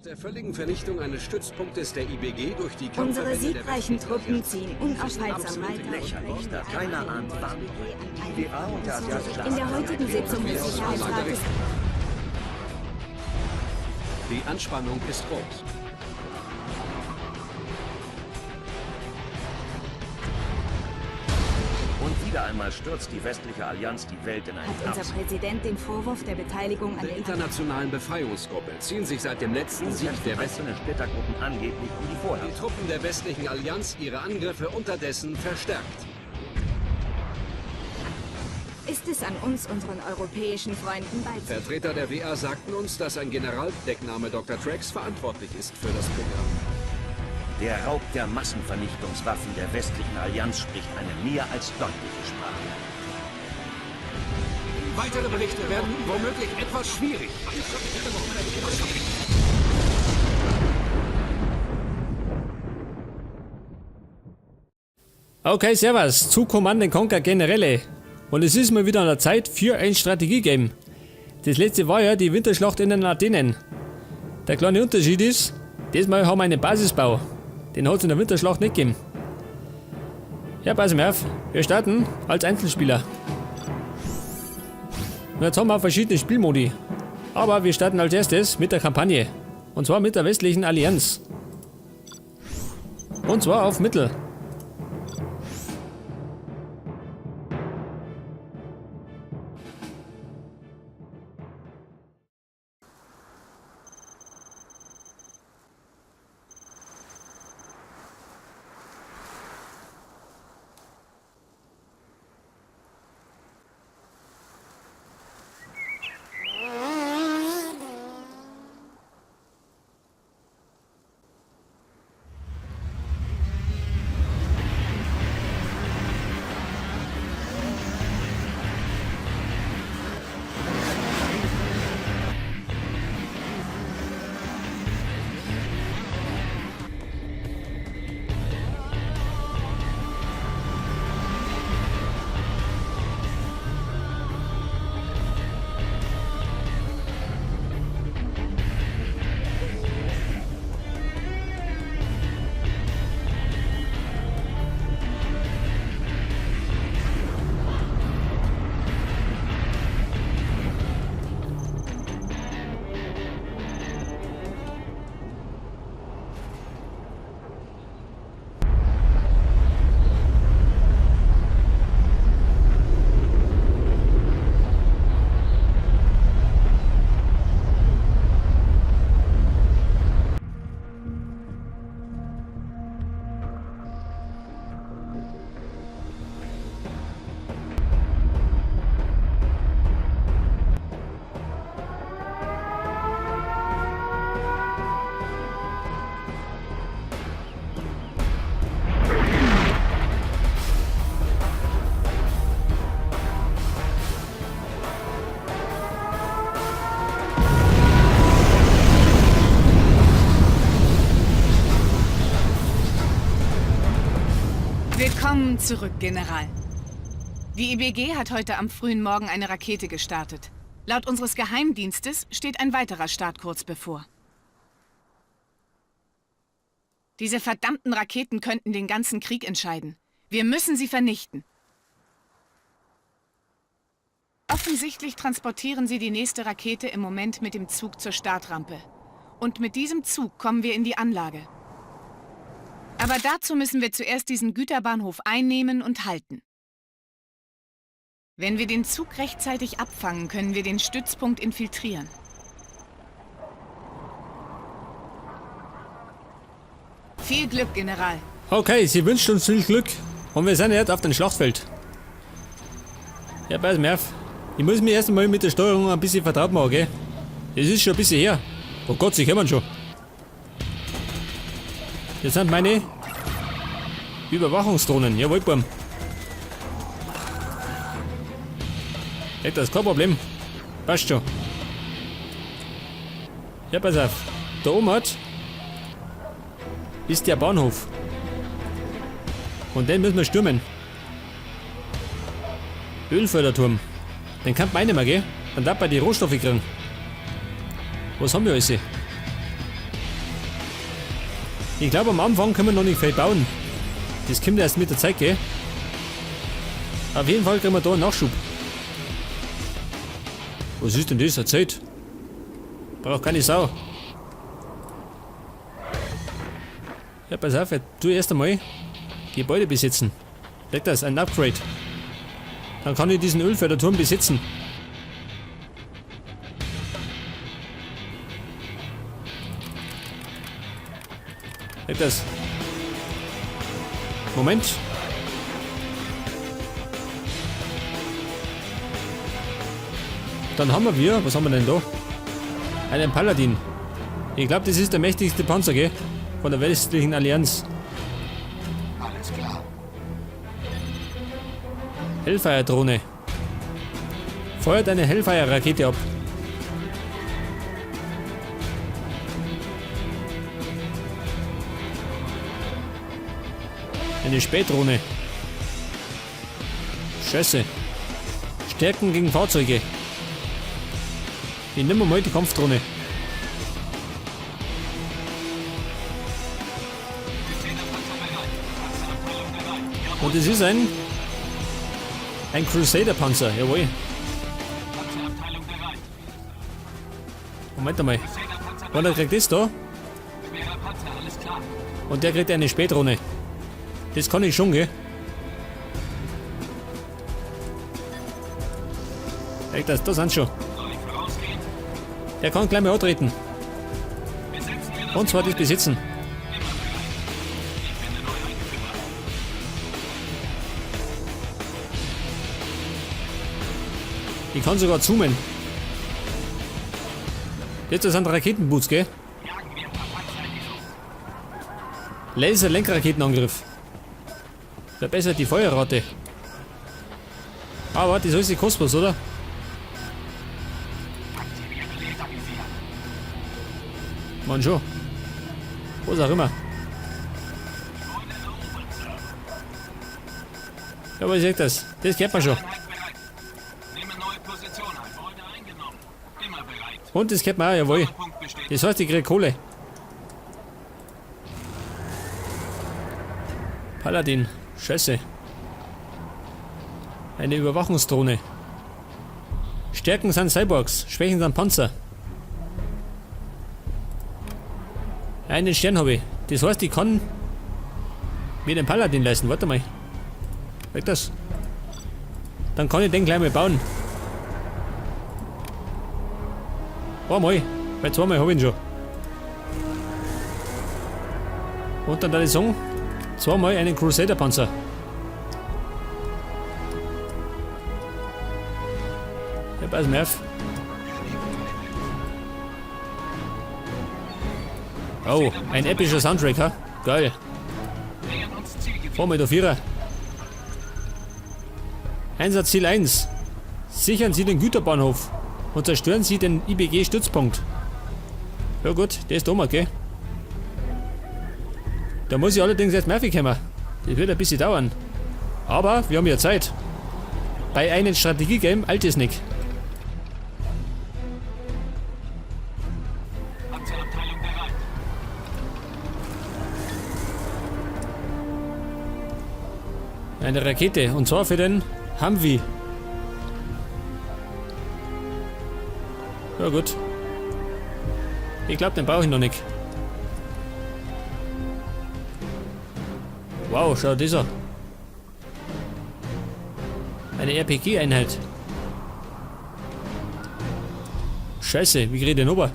der völligen Vernichtung eines Stützpunktes der IBG durch die Unsere Kampfverbände der siegreichen westlichen Truppen Allianz ziehen unaufhaltsam weiter. Lächerlich, da keiner ahnt, wann die WA und der asiatische In der heutigen Sitzung des Sicherheitsrates Die Anspannung ist groß. Und wieder einmal stürzt die westliche Allianz die Welt in einen hat unser Chaos. Präsident den Vorwurf der Beteiligung an Der den internationalen Befreiungsgruppe ziehen sich seit dem letzten Sieg der einzelnen Splittergruppen angeblich um die Die Vorherrschaft. Truppen der westlichen Allianz ihre Angriffe unterdessen verstärkt. Ist es an uns, unseren europäischen Freunden beizutreten? Vertreter der WA sagten uns, dass ein Generaldeckname Dr. Trax verantwortlich ist für das Programm. Der Raub der Massenvernichtungswaffen der westlichen Allianz spricht eine mehr als deutliche Sprache. Weitere Berichte werden womöglich etwas schwierig. Okay, servus, zu Command & Conquer Generäle. Und es ist mal wieder an der Zeit für ein Strategiegame. Das letzte war ja die Winterschlacht in den Ardennen. Der kleine Unterschied ist, diesmal haben wir einen Basisbau. Den hat es in der Winterschlacht nicht gegeben. Ja, pass mal auf, wir starten als Einzelspieler. Und jetzt haben wir verschiedene Spielmodi. Aber wir starten als erstes mit der Kampagne. Und zwar mit der westlichen Allianz. Und zwar auf Mittel. Willkommen zurück, General. Die IBG hat heute am frühen Morgen eine Rakete gestartet. Laut unseres Geheimdienstes steht ein weiterer Start kurz bevor. Diese verdammten Raketen könnten den ganzen Krieg entscheiden. Wir müssen sie vernichten. Offensichtlich transportieren sie die nächste Rakete im Moment mit dem Zug zur Startrampe. Und mit diesem Zug kommen wir in die Anlage. Aber dazu müssen wir zuerst diesen Güterbahnhof einnehmen und halten. Wenn wir den Zug rechtzeitig abfangen, können wir den Stützpunkt infiltrieren. Viel Glück, General. Okay, sie wünscht uns viel Glück. Und wir sind jetzt auf dem Schlachtfeld. Ja, pass mal auf. Ich muss mich erst einmal mit der Steuerung ein bisschen vertraut machen, gell? Es ist schon ein bisschen her. Oh Gott, sie kommen schon. Das sind meine Überwachungsdrohnen. Jawohl, Burm. Das ist kein Problem. Passt schon. Ja, pass auf. Da oben ist der Bahnhof. Und den müssen wir stürmen. Ölförderturm. Den kann man einnehmen, gell? Dann darf man die Rohstoffe kriegen. Was haben wir alles? Ich glaube, am Anfang können wir noch nicht viel bauen. Das kommt erst mit der Zeit, gell? Auf jeden Fall kriegen wir da einen Nachschub. Was ist denn das? Erzählt. Braucht keine Sau. Ja, pass auf, tu erst einmal Gebäude besitzen. Leg das, ein Upgrade. Dann kann ich diesen Ölförderturm besitzen. Leg das. Moment. Dann haben wir, was haben wir denn da? Einen Paladin. Ich glaube, das ist der mächtigste Panzer, gell? Von der westlichen Allianz. Alles klar. Hellfire-Drohne. Feuert eine Hellfire-Rakete ab. Eine Spähdrohne. Schüsse. Stärken gegen Fahrzeuge. Ich nehme mal die Kampfdrohne. Und es ist ein Crusader-Panzer, jawohl. Moment einmal. Und der kriegt das da. Und der kriegt eine Spähdrohne. Das kann ich schon, gell? Das sind schon. Der kann gleich mal antreten. Und zwar das besitzen. Ich kann sogar zoomen. Jetzt sind Raketenboots, gell? Laser-Lenkraketenangriff. Verbessert die Feuerrate. Aber das ist alles kostbar, oder? Mann schon. Was auch immer. Ja, aber ich sag das. Das kennt man schon. Und das kennt man auch, jawohl. Das heißt, ich krieg Kohle. Paladin. Scheiße. Eine Überwachungsdrohne. Stärken sind Cyborgs, Schwächen sind Panzer. Einen Stern habe ich. Das heißt, ich kann mir den Paladin leisten. Warte mal. Weg das. Dann kann ich den gleich mal bauen. Einmal. Bei zweimal habe ich ihn schon. Und dann würde ich sagen, zweimal einen Crusader-Panzer. Ja, pass mal auf. Oh, ein epischer Soundtrack, ha? Geil. Fahren wir da Vierer. Einsatzziel 1. Sichern Sie den Güterbahnhof und zerstören Sie den IBG-Stützpunkt. Ja gut, der ist da mal, gell? Da muss ich allerdings jetzt Murphy kommen. Das wird ein bisschen dauern. Aber wir haben ja Zeit. Bei einem Strategiegame eilt es nicht. Eine Rakete, und zwar für den Humvee. Ja gut. Ich glaube, den brauche ich noch nicht. Wow, schau dieser. Eine RPG-Einheit. Scheiße, wie kriege ich den rüber?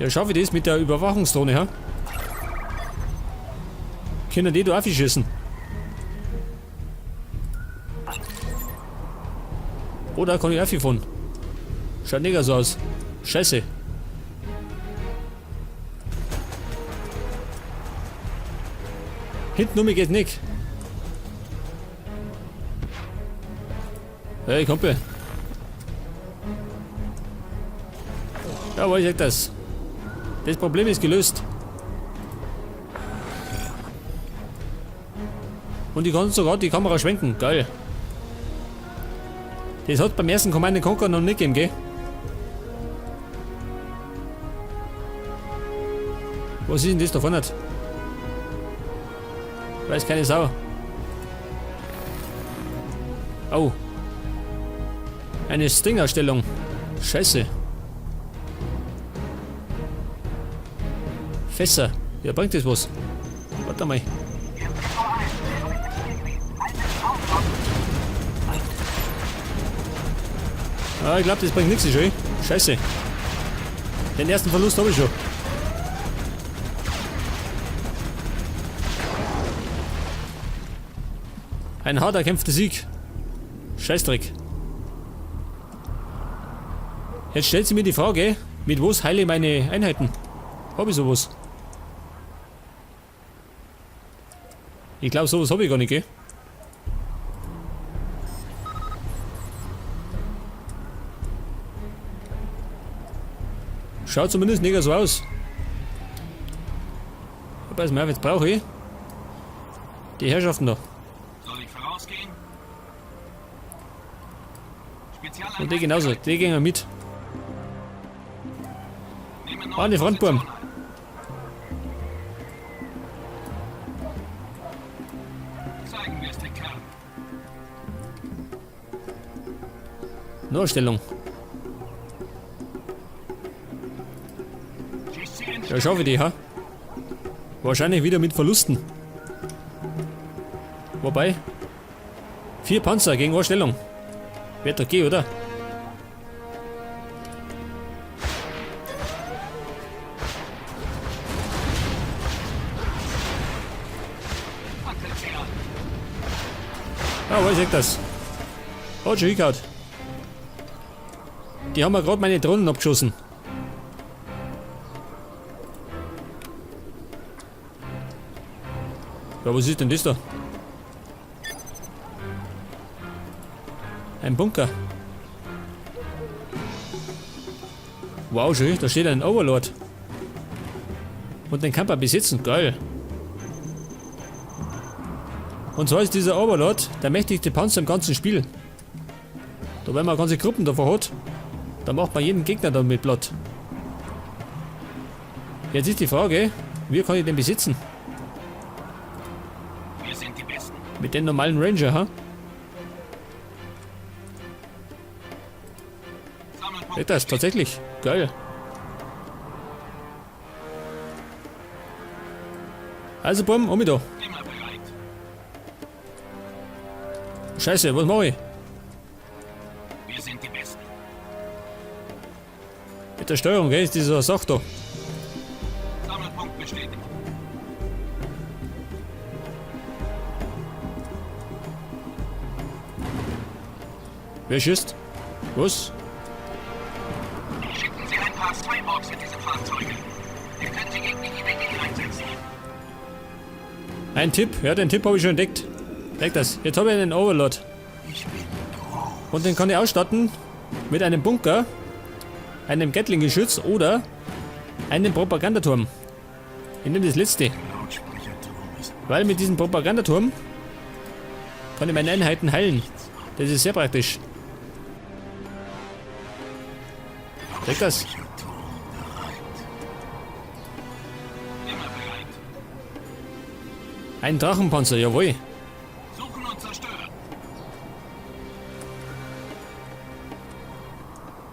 Ja, schaffe ich das mit der Überwachungsdrohne, ha? Können die da aufschießen? Oder kann ich auffahren? Schaut nicht so aus. Scheiße. Hinten um mich geht nicht. Hey, Kumpel. Ja, wo ich sag das? Das Problem ist gelöst. Und ich kann sogar die Kamera schwenken. Geil. Das hat beim ersten Command & Conquer noch nicht gegeben, gell? Was ist denn das da vorne? Weiß keine Sau. Oh. Eine Sting-Ausstellung. Scheiße. Fässer. Ja, bringt das was? Warte mal. Ah, ich glaube, das bringt nichts schon. Scheiße. Den ersten Verlust habe ich schon. Ein hart erkämpfter Sieg. Scheißdreck. Jetzt stellt sie mir die Frage, mit was heile ich meine Einheiten? Habe ich sowas? Ich glaube, sowas habe ich gar nicht, gell? Schaut zumindest nicht so aus. Pass mal auf, jetzt brauche ich die Herrschaften da. Soll ich vorausgehen? Und die genauso, die gehen wir mit. An die Frontburm. Zeigen wir es den Kerl. Nachstellung. Ja, schaffe ich die, ha? Wahrscheinlich wieder mit Verlusten. Wobei 4 Panzer gegen Anstellung. Wird doch gehen, oder? Ah, wo ist das? Oh, schon hingehauen. Die haben mir gerade meine Drohnen abgeschossen. Ja, was ist denn das da? Ein Bunker. Wow, schön, da steht ein Overlord. Und den kann man besitzen, geil. Und so ist dieser Overlord der mächtigste Panzer im ganzen Spiel. Da wenn man ganze Gruppen davon hat, dann macht man jeden Gegner damit platt. Jetzt ist die Frage, wie kann ich den besitzen? Wir sind die Besten. Mit den normalen Ranger, ha? Seht das, tatsächlich. Geil. Also, Bumm, um mich da. Immer bereit. Scheiße, was mache ich? Wir sind die Besten. Mit der Steuerung, gell, ist dieser Sache da. Sammelpunkt bestätigt. Wer schießt? Was? Schicken Sie ein paar Cyborgs in diese Fahrzeuge. Ihr könnt sie gegen die Idee einsetzen. Ein Tipp, ja, den Tipp habe ich schon entdeckt. Denk das, jetzt habe ich einen Overlord. Und den kann ich ausstatten mit einem Bunker, einem Gatling-Geschütz oder einem Propagandaturm. Ich nehme das letzte. Weil mit diesem Propagandaturm kann ich meine Einheiten heilen. Das ist sehr praktisch. Denk das. Immer bereit. Ein Drachenpanzer, jawohl. Suchen und zerstören.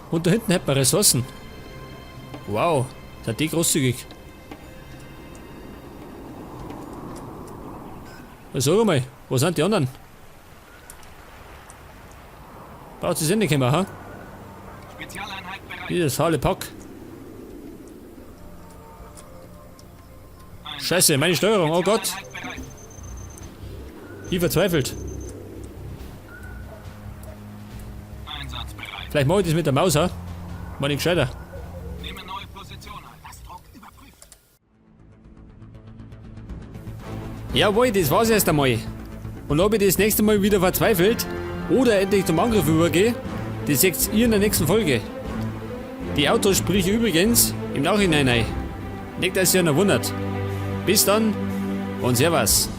Und da hinten hat man Ressourcen. Wow, sind die großzügig. Sag mal, wo sind die anderen? Braucht es nicht kommen, ha? Spezialeinheit bereit. Dieses Halle Pack. Scheiße, meine Steuerung, oh Gott. Spezialeinheit bereit. Ich verzweifelt. Einsatz bereit. Vielleicht mache ich das mit der Maus, ha? Mal nicht gescheiter. Nehme neue Position ein. Das Druck überprüft. Jawohl, das war's erst einmal. Und ob ich das nächste Mal wieder verzweifelt oder endlich zum Angriff übergehe, das seht ihr in der nächsten Folge. Die Autos sprich ich übrigens im Nachhinein ein. Nicht, dass ihr noch wundert. Bis dann und Servus.